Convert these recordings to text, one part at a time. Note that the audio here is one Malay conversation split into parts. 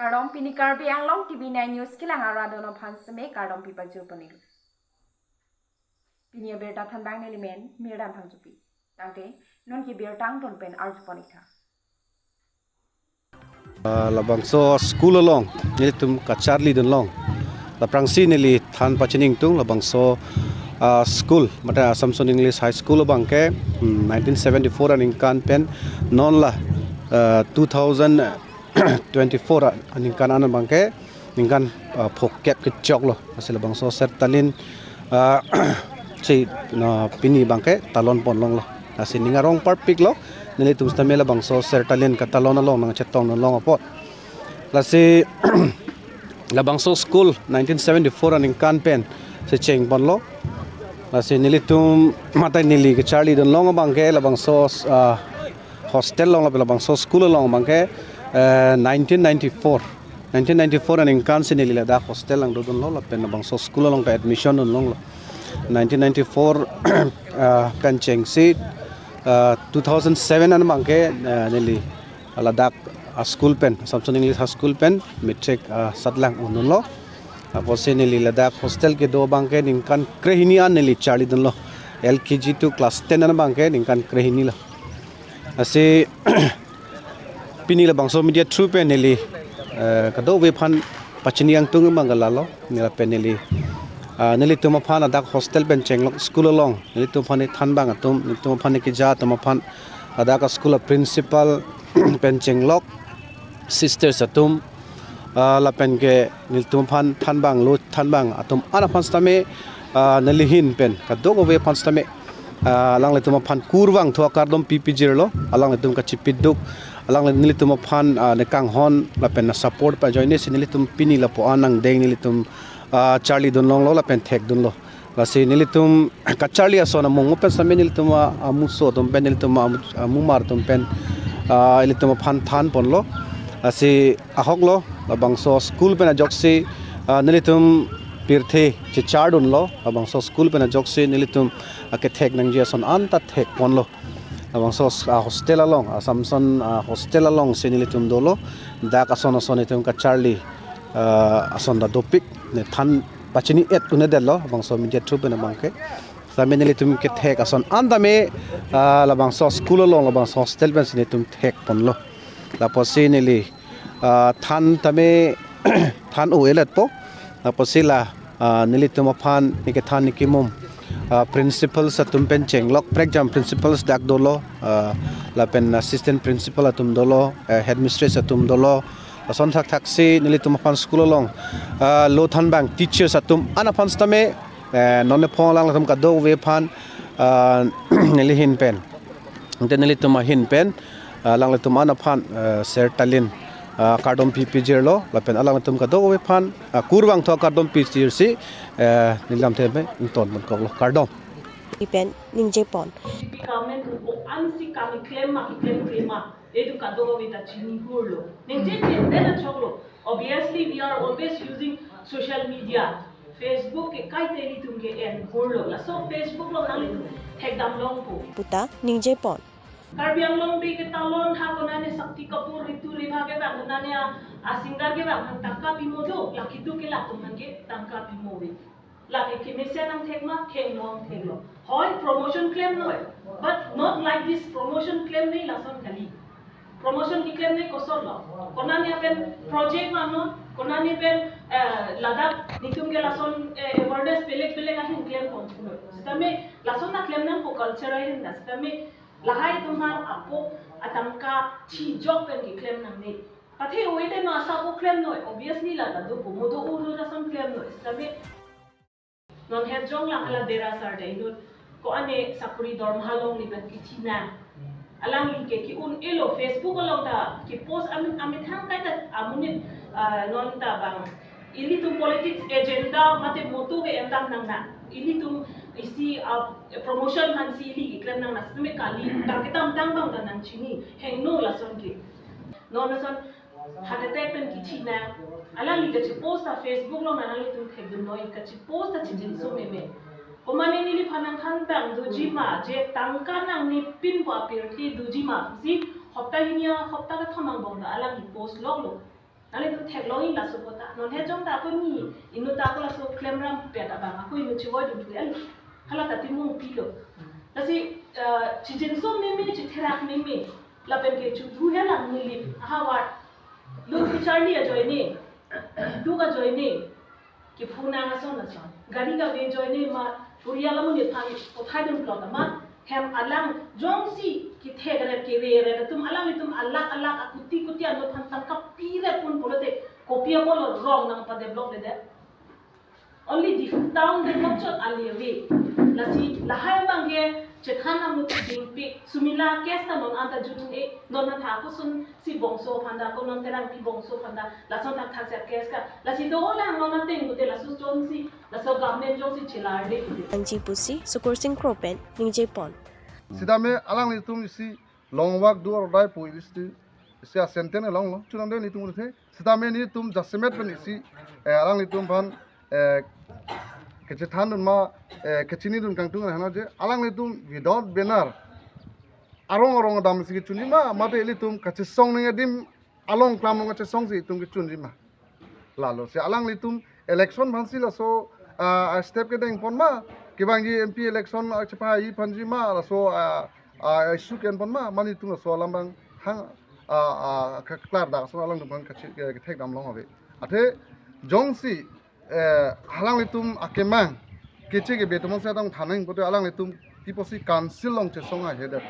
Kardom pini karbi ang long TV9 news kilang arado no pansame kardom pipa jupani. Pini berta thanbang nelimen mirdam phangjupi. Tangte non ki bertang ton pen arjupanita. Labangso school along nilitum ka Charlie dun long laprangsi nili than pachining tung labangso school mata Assumption English High School bangke 1974 aning kan pen non la 2024 aning kan an bangke ningkan phokep ke chok lo asila bangso sertalin chi na pini bangke talon pon long lo asin ningarong parpik lo nili tum stamela bangso sertalin ka talon along nang chetong no long apot lasi labangso school 1974 aning kan pen se cheng bon lo lasi nili tum matai nili ke Charlie don long bangke labangso hostel long labangso school long bangke 1994 aning kan se nili da hostel lang don lo pen labangso school long ka admission don long lo 1994 kan cheng si 2007 an bangke nili Ladakh school pen Assumption English School pen matric satlang unun lo apo se nili Ladakh hostel ke do bangke ningkan krehini an nili Charlie don lo LKG to class 10 an bangke ningkan krehini lo ase pini la bangso media true pen nili kado we phan pachini ang tung bangala lo nila pen nili nili tuma phan Ladakh hostel pen chenglok school along nili tuma phan than bang atum nili tuma phan ki ja tuma phan Ladakh school principal pen chenglok sisters atum la pen ke nil tum phan than bang lo than bang atum ana phan stame nali hin pen ka dogo we phan stame alang le tum phan kurwang thwa kardom ppg lo alang le tum ka chipiduk alang le nili tum phan ne kang hon la pen na support pa join ne nili tum pini la po anang deng nili tum Charlie don long lo la pen thek don lo la se nili tum ka Charlie asona mong pen stame nili tum amuso tum pen nili tum amumar tum pen ili tum phan than pon lo asi ahok lo labangso school pena joksi nilitum pirthe che chardun lo labangso school pena joksi nilitum ke thek nang jason anta thek pon lo labangso hostel along Assumption hostel along se nilitum dolo da ka son nitum ka Charlie ason da dopik ne than pachini et une dello labangso media tru pena bangke same nilitum ke thek ason andame labangso school along labangso hostel pen nilitum thek pon lo la posi nili than tame than uelet po la posi la nili tuma phan nike than nikimum principal satum pen chenglok for example principals dak dolo la pen assistant principal atum dolo headmistress atum dolo ason thak thaksi nili tuma phan school along lo than bang teachers atum ana phan stame nonne phong lang tum ka do we phan nili hin pen nili tuma hin pen alang le tum ana phan sertalin kardom ppg lo lapen alang tum ka do we phan kurwang tho kardom ppg si nilam thebe inton mon kok lo kardom pen ningje pon comment ko ansi kami claim edu ka do we ta chini hurlo ningje dena choklo obviously we are always using social media Facebook ke kai teli tum ke en hurlo la so Facebook lo nang hekdam long po puta ningje pon Karbi Anglong bi ke talon ha konane Sakti Kapoor ritu riba ke bang konane asingar ke bang tangka pimojo la kitu ke la tumange tangka pimowe la ke kinesia nang thekma kheng nom theklo hoy promotion claim no but not like this promotion claim nei lason kali promotion ki claim nei kosor lo konane pen project mano konane pen Ladakh nitum ke lason awareness pelek ahin claim konsulo stame lason na claim nang ko culture ahin na stame lahai tumar apo atamka chi job pen ki claim nang nei pathe oite no asa ko claim no obviously la do modo uru na sam claim no istabe non het jong la ala dera sar dai no ko ane sakuri dorm halong ni ban ki china alang li ke ki un elo Facebook along ta ki post amit hang kai ta amunit non ta bang ini tu politics agenda mate motu ke endam nang na ini tu isi promotion han si li ikram nang nas me kali targetam tang bang nang chini heng no la son ki no na son hagate pen ki china ala li ke post a Facebook lo na li tu thek dun no ka chi post a chi jin so me komane ni li phanang khan tang du ji ma je tangka nang ni pin pa pir thi du ji ma si hopta hinia hopta ka thamang bong da ala li post log lo nale tu thek longi la so bota non he jong ta ko ni inu ta ko la so klem ram pe ta ba ko inu chi woi du tu ali hala ta ti mung pi lo la si chi jin so me chi therak me la pen ke chu du he la ni li ha wa lu ki charli a join ni du ka join ni ki phuna nga so na so gari ka ve join ni ma puriya la mun ni thang ko thai dum plot ma hem alang jong si ki thegre ke re tum alang ni tum alak akuti kuti ando than tang ka pire pun polote kopia polo wrong nang pa develop le de only the down the culture ali we la si la hai bange che khan nam lu ding pi sumila kes ta non anta jutun e non na tha ko sun si bongso phanda ko non terang pi bongso phanda la son tak thak set kes ka la si do la non na teng ko te la su jon si la so government jong si chilar de Anji Pusi, Sukur Singh Kropen, Ningjay Pon. Sida me alang ni tum isi long wak duar dai pu isi isi asenten long lo chunan de ni tum the sida me ni tum jasemet pen isi alang ni tum ban kece than ma kecini dun kang tung hana je alang ni tum without banner arong dam si chuni ma be li tum kace song ni dim along klam no kace song si tum ki chuni ma lalo se alang li tum election ban si la so step ke deng pon ma kibangi MP election chapa yi panji ma la so isu ken pon ma mani tung so lambang hang klar da so alang dum ka thek dam long habe athe jongsi halang litum akemang keche ke betomon sa dang thaneng bote alang litum tiposi council long che songa header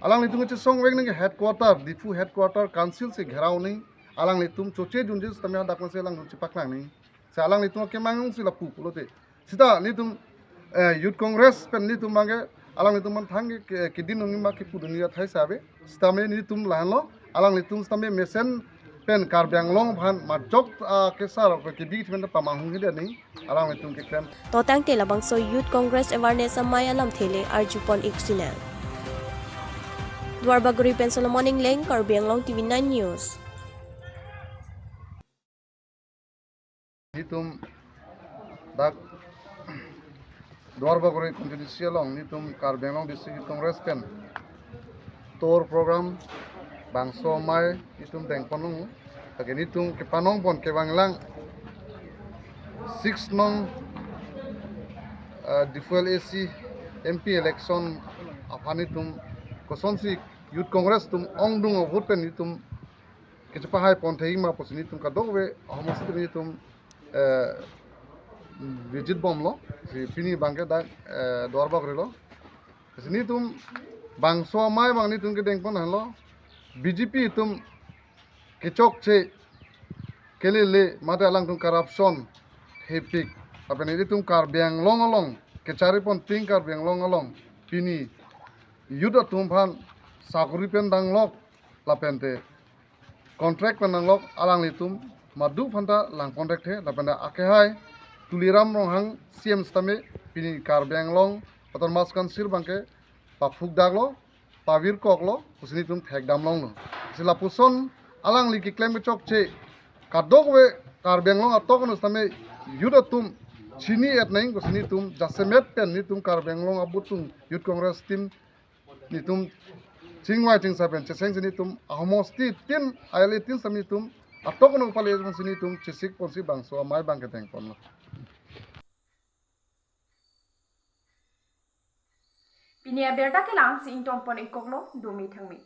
alang litum che song wek nge headquarter difu headquarter council se gherao ni alang litum choche junjis tamya dakon se lang che paklang ni sa alang litum akemang si la pu lote sita litum youth congress pen litum mange alang litum man thang ke din ngi ma ke pudunia thai sabe stame litum lahlo alang litum stame mesen pen karbyang long bhan majok kesar ke bit men pamang hung de ni alang litum ke klem Totang Tela Bangso Youth Congress Awareness Amaya Lam Thele Arjupon Iksinel. Dwar Baguri Pen Solomon Leng, Karbiang Long TV9 News. litum dak dwarba gore konstitusi long litum karbyang long district congress pen tor program bangso mai litum teng ponung tage litum ke panong pon ke banglang 6 nong difuel AC MP election apani tum kosonsi youth congress tum ongdung vote pen litum ke chapa hai pon thei ma posini tum ka dogwe homostri tum visit bom lo si pini bangke da dwarba gore lo sini tum bangso mai bang ni tum ke deng pon halo BJP tum kechok che kelele mate alang tum corruption hepik apene ni tum karbyang long along kechari pon ping karbyang long along pini yuda tum phan sakuri pen dang lok lapente contract pen dang lok alang li tum madu phanta lang contract he lapenda akehai tuliram rohang CM stame pini karbyang long atar mas kansil bangke papuk daglo pavir koklo usini tum thek dam long no sila puson alang li ki klem chok che kadok we karbyang long atok no stame yuda tum chini et naing usini tum jasemet pen ni tum karbyang long abutung youth congress team ni tum chingwai ching saben cheseng sini tum ahmosti tin ayali tin sami tum atok no pale sini tum chisik ponsi bangso mai bangke teng pon Pinia berta ke lang si intong pon ikoklo dumi thangmi